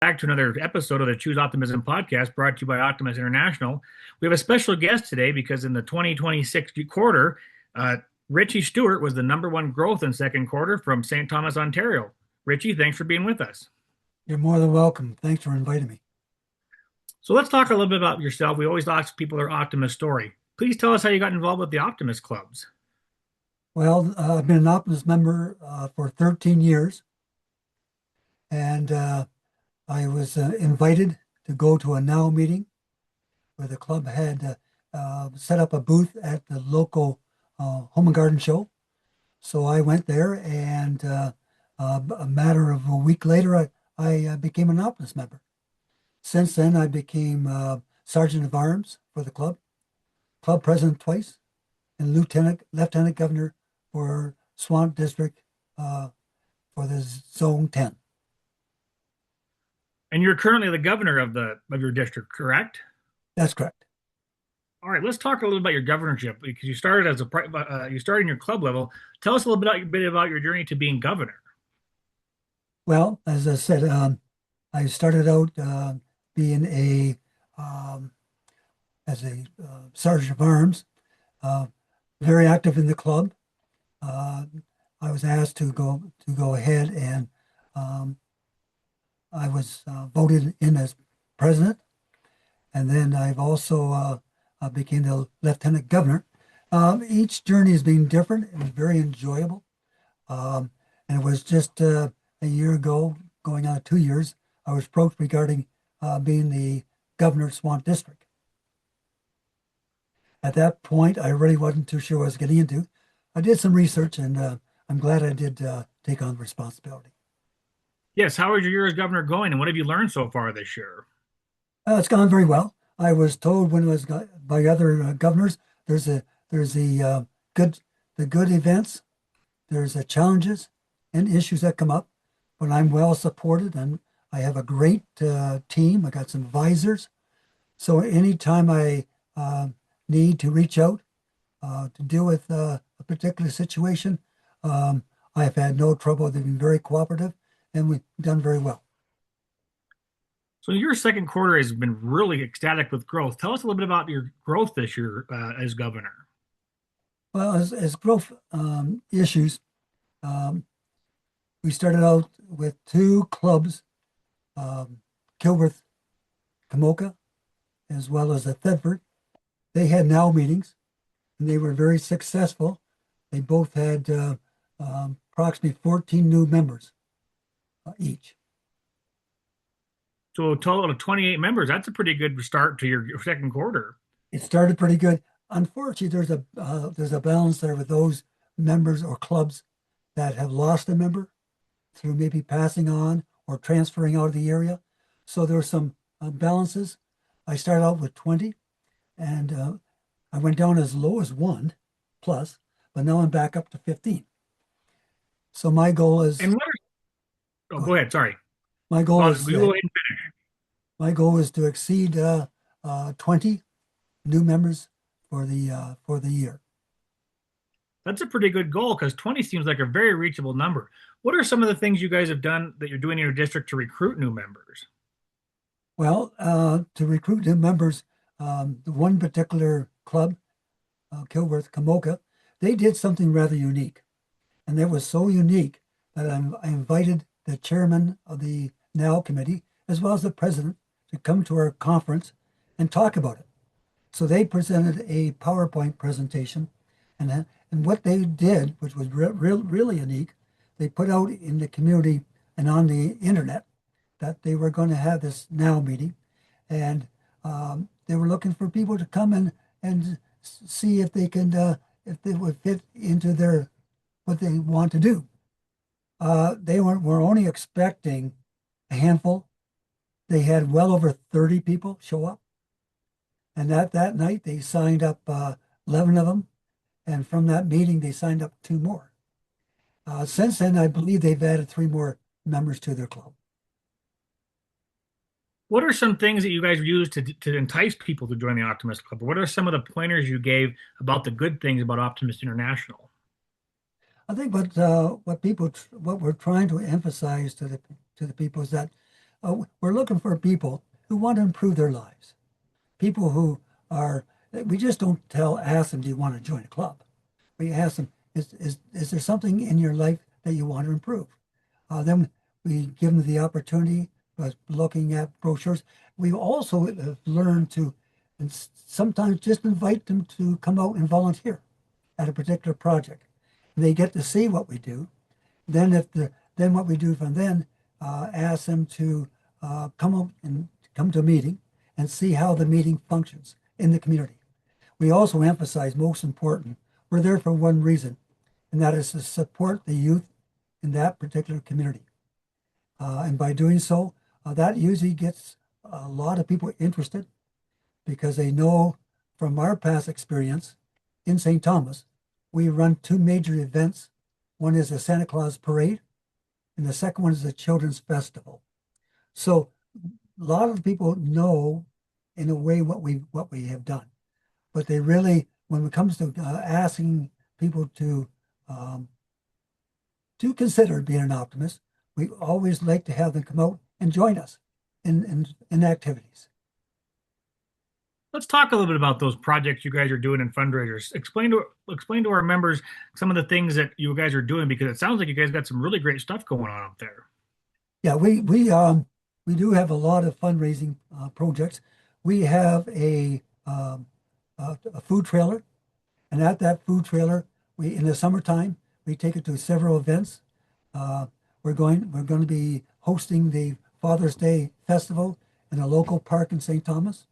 Back to another episode of the Choose Optimism podcast brought to you by Optimist International. We have a special guest today because in the 2026 quarter, uh, Ritchie Stewart was the number one growth in second quarter from St. Thomas, Ontario. Ritchie, thanks for being with us. You're more than welcome. Thanks for inviting me. So let's talk a little bit about yourself. We always ask people their Optimist story. Please tell us how you got involved with the Optimist Clubs. Well, I've been an Optimist member for 13 years, and I was invited to go to a NOW meeting where the club had set up a booth at the local Home and Garden Show. So I went there, and a matter of a week later, I became an Optimist member. Since then, I became Sergeant of Arms for the club president twice, and lieutenant governor for Swamp District for the Zone 10. And you're currently the governor of your district, correct? That's correct. All right, let's talk a little about your governorship because you started you started in your club level. Tell us a little bit about your journey to being governor. Well, as I said, I started out being um, as a sergeant of arms, uh, very active in the club. Uh, I was asked to go ahead, and um, I was voted in as president, and then I've also became the lieutenant governor. Each journey has been different. It was very enjoyable, um, and it was just a year ago, going on 2 years, I was approached regarding being the governor of Swamp District. At that point, I really wasn't too sure what I was getting into. I did some research, and I'm glad I did take on the responsibility. Yes, how is your year as governor going, and what have you learned so far this year? It's gone very well. I was told when it was by other governors, there's a there's good the good events, there's the challenges and issues that come up, but I'm well supported and I have a great team. I got some advisors, so anytime I need to reach out to deal with a particular situation, um, I've had no trouble. They've been very cooperative, and we've done very well. So your second quarter has been really ecstatic with growth. Tell us a little bit about your growth this year as governor. Well, as growth issues, um, we started out with two clubs, um, Kilworth, Kamoka, as well as at Thetford. They had now meetings, and they were very successful. They both had approximately 14 new members each. So a total of 28 members. That's a pretty good start to your second quarter. It started pretty good. Unfortunately, there's a balance there with those members or clubs that have lost a member through maybe passing on or transferring out of the area. So there were some balances. I started out with 20, and I went down as low as one plus, but now I'm back up to 15. So my goal is And what are, oh, go go ahead. ahead. Sorry. My goal Well, is you go ahead and finish. my goal is to exceed 20 new members for the year. That's a pretty good goal because 20 seems like a very reachable number. What are some of the things you guys have done that you're doing in your district to recruit new members? Well, to recruit new members, the one particular club, Kilworth Kamoka, they did something rather unique. And it was so unique that I invited the chairman of the NOW committee, as well as the president, to come to our conference and talk about it. So they presented a PowerPoint presentation, and what they did, which was really unique, they put out in the community and on the internet that they were going to have this NOW meeting, and they were looking for people to come and see if they would fit into their what they want to do. They were only expecting a handful. They had well over 30 people show up, and that night they signed up 11 of them, and from that meeting they signed up two more. Since then, I believe they've added three more members to their club. What are some things that you guys use to entice people to join the Optimist Club? What are some of the pointers you gave about the good things about Optimist International? I think what we're trying to emphasize to the people is that we're looking for people who want to improve their lives. People who are, we just don't ask them, do you want to join a club? We ask them, is there something in your life that you want to improve? Then we give them the opportunity of looking at brochures. We also have learned to, and sometimes just invite them to come out and volunteer at a particular project. They get to see what we do. Then what we do from then, ask them to come out and come to a meeting and see how the meeting functions in the community. We also emphasize, most important, we're there for one reason, and that is to support the youth in that particular community. And by doing so, that usually gets a lot of people interested because they know from our past experience in St. Thomas, we run two major events. One is the Santa Claus Parade, and the second one is the Children's Festival. So a lot of people know in a way what we have done, but they really, when it comes to asking people um, to consider being an optimist, we always like to have them come out and join us in activities. Let's talk a little bit about those projects you guys are doing in fundraisers. Explain to our members some of the things that you guys are doing because it sounds like you guys got some really great stuff going on out there. Yeah, we do have a lot of fundraising projects. We have a food trailer, and at that food trailer, we in the summertime we take it to several events. Uh, we're going to be hosting the Father's Day Festival in a local park in St. Thomas.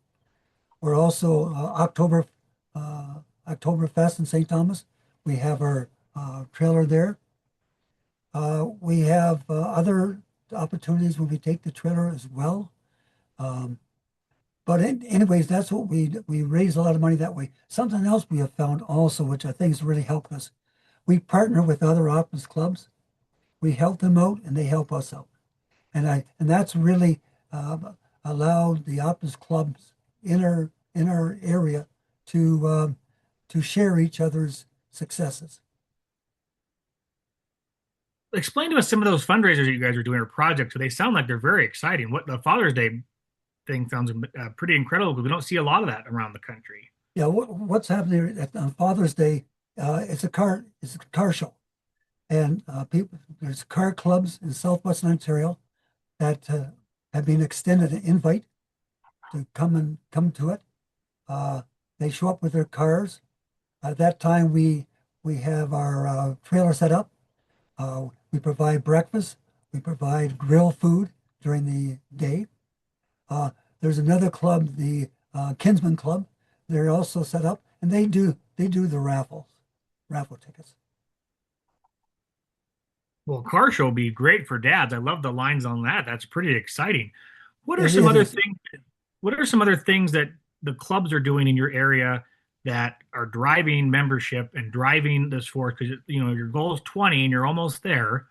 We're also Oktoberfest in St. Thomas. We have our trailer there. We have other opportunities when we take the trailer as well. Um, anyways, that's what we raise a lot of money that way. Something else we have found also, which I think has really helped us. We partner with other Optimist clubs. We help them out, and they help us out. And that's really uh, allowed the Optimist clubs in our area to share each other's successes. Explain to us some of those fundraisers that you guys are doing or projects. So they sound like they're very exciting. What the Father's Day thing sounds pretty incredible because we don't see a lot of that around the country. Yeah, what's happening on Father's Day? It's a car show, and there's car clubs in southwestern Ontario that have been extended an invite to come to it. Uh, they show up with their cars. At that time, we have our trailer set up. We provide breakfast. We provide grill food during the day. Uh, there's another club, the Kinsman Club. They're also set up, and they do the raffle tickets. Well, car show would be great for dads. I love the lines on that. That's pretty exciting. What are some It other is. things? What are some other things that the clubs are doing in your area that are driving membership and driving this force? Because your goal is 20 and you're almost there.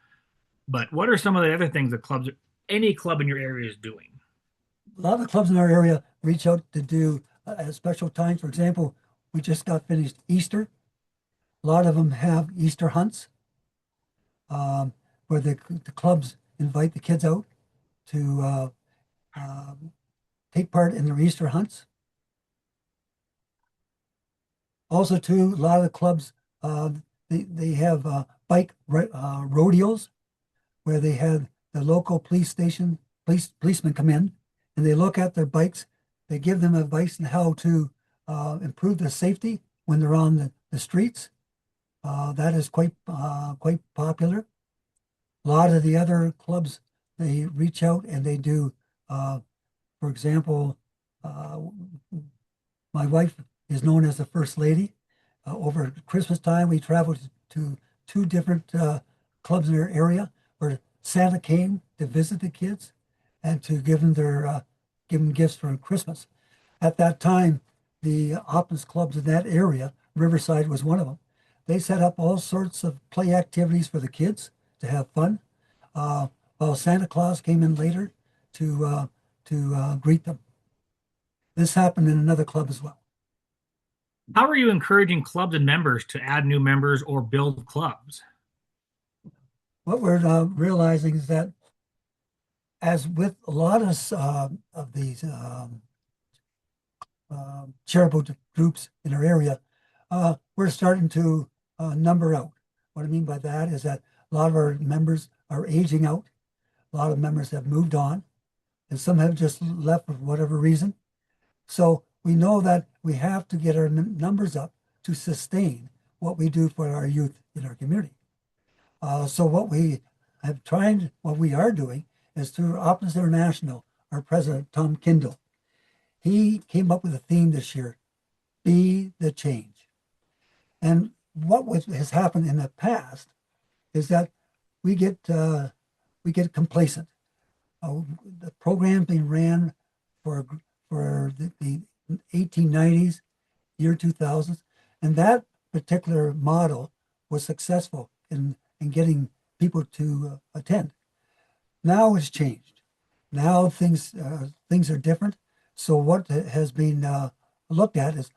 But what are some of the other things that any club in your area is doing? A lot of clubs in our area reach out to do at special times. For example, we just got finished Easter. A lot of them have Easter hunts um, where the clubs invite the kids out to um, take part in their Easter hunts. Also, too, a lot of the clubs uh, they have rodeos where they have the local police station policemen come in and they look at their bikes. They give them advice on how to improve their safety when they're on the streets. That is quite popular. A lot of the other clubs they reach out and they do. For example, uh, my wife is known as the First Lady. Over Christmas time, we traveled to two different clubs in our area where Santa came to visit the kids and to give them gifts for Christmas. At that time, the Optimist clubs in that area, Riverside was one of them. They set up all sorts of play activities for the kids to have fun, uh, while Santa Claus came in later to greet them. This happened in another club as well. How are you encouraging clubs and members to add new members or build clubs? What we're realizing is that as with a lot of these charitable groups in our area, we're starting to number out. What I mean by that is that a lot of our members are aging out. A lot of members have moved on, and some have just left for whatever reason. So we know that we have to get our numbers up to sustain what we do for our youth in our community. So what we are doing is through Optimist International, our president, Tom Kindle, he came up with a theme this year, be the change. And has happened in the past is that we get complacent. The program being ran for the 1890s, year 2000s, and that particular model was successful in getting people to attend. Now it's changed. Now things are different. So what has been looked at is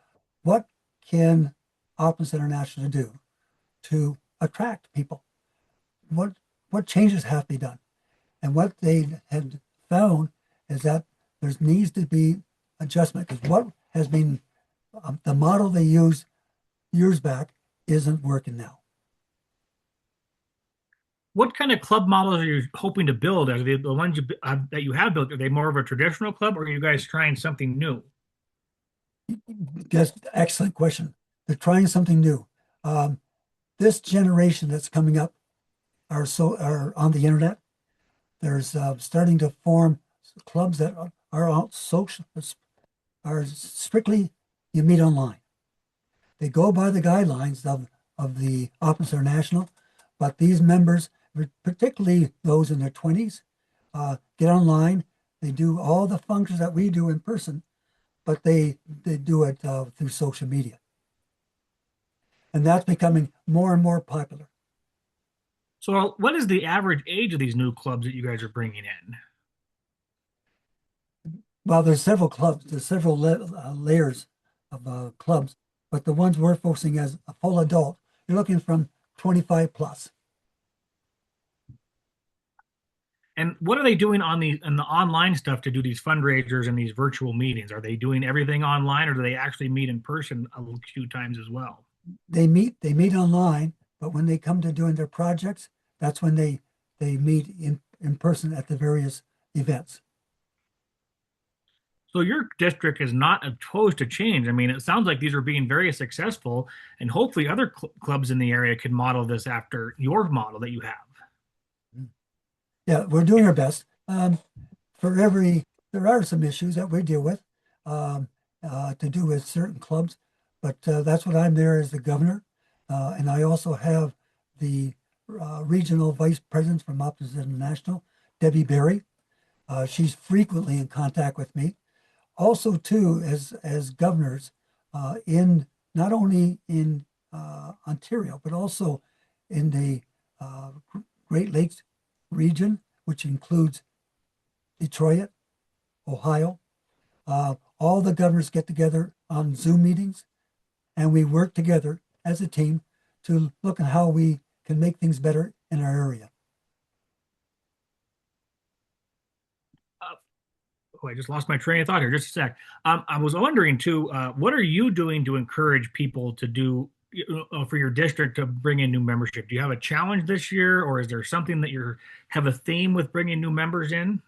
what can Optimist International do to attract people? What changes have to be done? And what they had found is that there needs to be adjustment because what has been the model they used years back isn't working now. What kind of club models are you hoping to build? Are they the ones that you have built? Are they more of a traditional club, or are you guys trying something new? Just excellent question. They're trying something new. Um, this generation that's coming up are on the internet. There's starting to form clubs that are social, are strictly you meet online. They go by the guidelines of the Optimist International, but these members, particularly those in their 20s, get online. They do all the functions that we do in person, but they do it through social media. And that's becoming more and more popular. So, what is the average age of these new clubs that you guys are bringing in? Well, there's several clubs, there's several layers of clubs, but the ones we're focusing as a full adult, you're looking from 25 plus. And what are they doing on the online stuff to do these fundraisers and these virtual meetings? Are they doing everything online, or do they actually meet in person a few times as well? They meet online, but when they come to doing their projects, that's when they meet in person at the various events. So your district is not opposed to change. I mean, it sounds like these are being very successful, and hopefully other clubs in the area could model this after your model that you have. Yeah, we're doing our best. For every, there are some issues that we deal with um, to do with certain clubs, but that's what I'm there as the governor. And I also have the regional vice president from Optimist International, Debbie Berry. She's frequently in contact with me. Also, too, as governors in not only in Ontario, but also in the Great Lakes region, which includes Detroit, Ohio. All the governors get together on Zoom meetings, and we work together as a team to look at how we can make things better in our area. Uh, oh, I just lost my train of thought here. Just a sec. I was wondering too, what are you doing to encourage people to do for your district to bring in new membership? Do you have a challenge this year, or is there something that you have a theme with bringing new members in?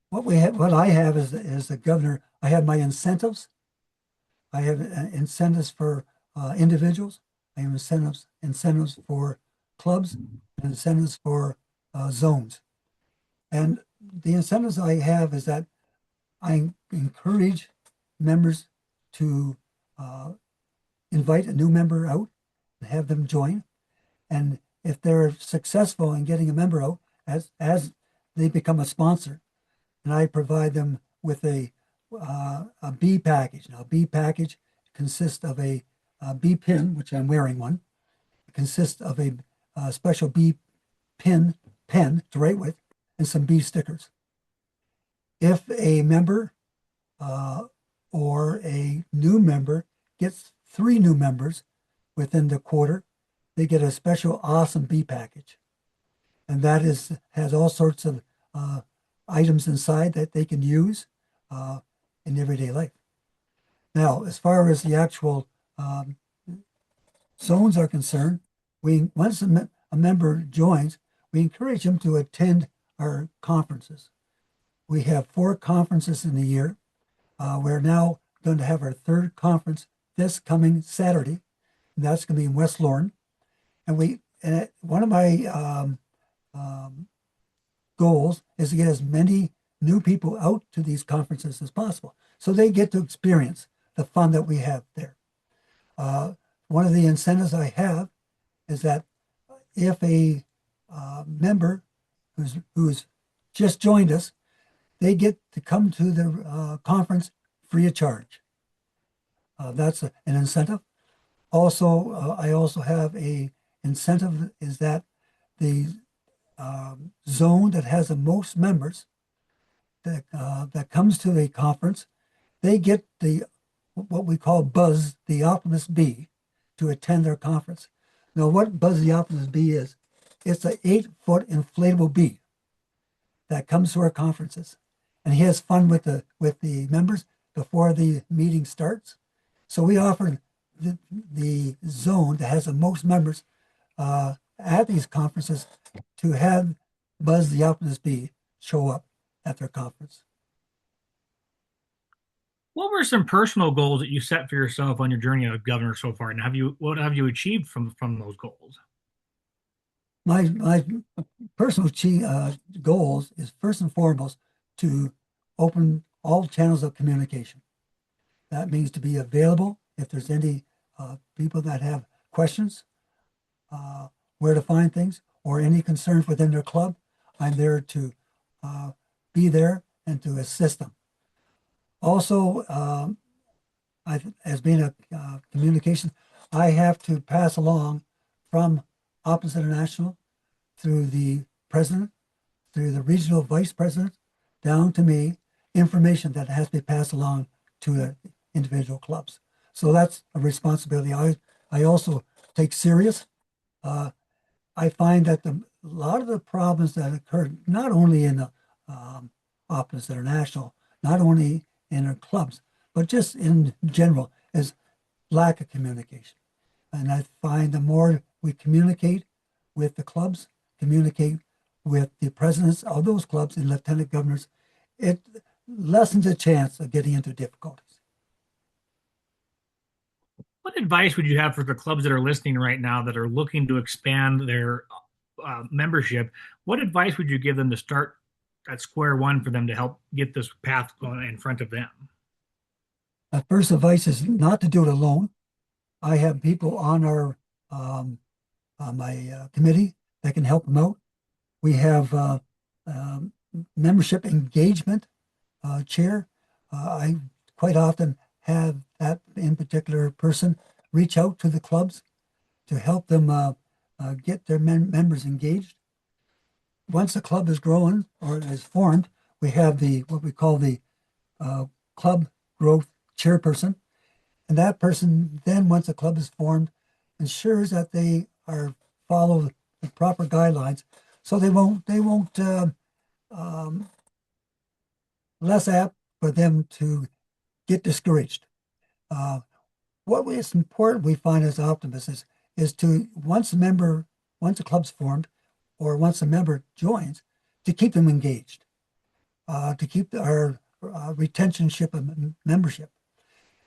What I have as the governor, I have my incentives. I have incentives for individuals. I have incentives for clubs, and incentives for zones. And the incentives I have is that I encourage members to uh, invite a new member out and have them join. And if they're successful in getting a member out, as they become a sponsor, and I provide them with a B package. Now, a B package consists of a B pin, which I'm wearing one. It consists of a special B pin pen to write with, and some B stickers. If a member uh, or a new member gets 3 new members within the quarter, they get a special awesome B package. And that has all sorts of uh, items inside that they can use uh, in everyday life. Now, as far as the actual um, zones are concerned, once a member joins, we encourage them to attend our conferences. We have 4 conferences in the year. We're now going to have our 3rd conference this coming Saturday, and that's going to be in West Lorne. And one of my um, goals is to get as many new people out to these conferences as possible, so they get to experience the fun that we have there. One of the incentives I have is that if a member who's just joined us, they get to come to the conference free of charge. That's an incentive. Also, I also have a incentive is that the zone that has the most members that comes to the conference, they get the what we call Buzz the Optimist Bee to attend their conference. Now, what Buzz the Optimist Bee is, it's an 8-foot inflatable bee that comes to our conferences, and he has fun with the members before the meeting starts. So we offer the zone that has the most members at these conferences to have Buzz the Optimist Bee show up at their conference. What were some personal goals that you set for yourself on your journey as governor so far, and what have you achieved from those goals? My personal goals is first and foremost to open all channels of communication. That means to be available if there's any people that have questions, where to find things, or any concerns within their club. I'm there to be there and to assist them. Also, as being a communication, I have to pass along from Optimism International through the president, through the regional vice president, down to me, information that has to be passed along to the individual clubs. So that's a responsibility I also take serious. I find that a lot of the problems that occur, not only in the Optimist International, not only in our clubs, but just in general, is lack of communication. And I find the more we communicate with the clubs, communicate with the presidents of those clubs and lieutenant governors, it lessens the chance of getting into difficulties. What advice would you have for the clubs that are listening right now that are looking to expand their membership? What advice would you give them to start at square one for them to help get this path going in front of them? First advice is not to do it alone. I have people on my committee that can help them out. We have membership engagement chair. I quite often have that in particular person reach out to the clubs to help them get their members engaged. Once a club is growing or is formed, we have what we call the club growth chairperson, and that person then, once a club is formed, ensures that they are follow the proper guidelines, so they won't less apt for them to get discouraged. Uh, what is important we find as optimists is to once a club's formed or once a member joins, to keep them engaged, to keep our retentionship of membership.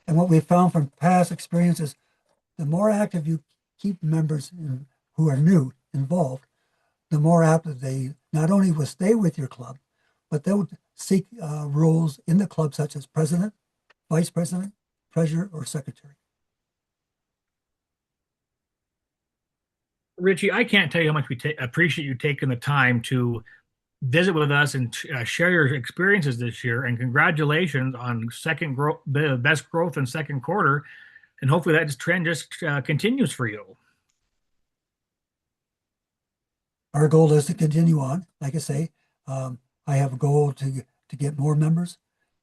And what we found from past experiences, the more active you keep members who are new involved, the more apt that they not only will stay with your club, but they'll seek roles in the club such as president, vice president, treasurer, or secretary. Ritchie, I can't tell you how much we appreciate you taking the time to visit with us and share your experiences this year. And congratulations on the best growth in second quarter. And hopefully that trend just continues for you. Our goal is to continue on. Like I say, I have a goal to get more members,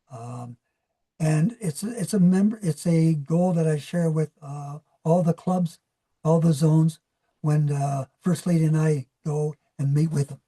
and it's a goal that I share with all the clubs, all the zones when First Lady and I go and meet with them.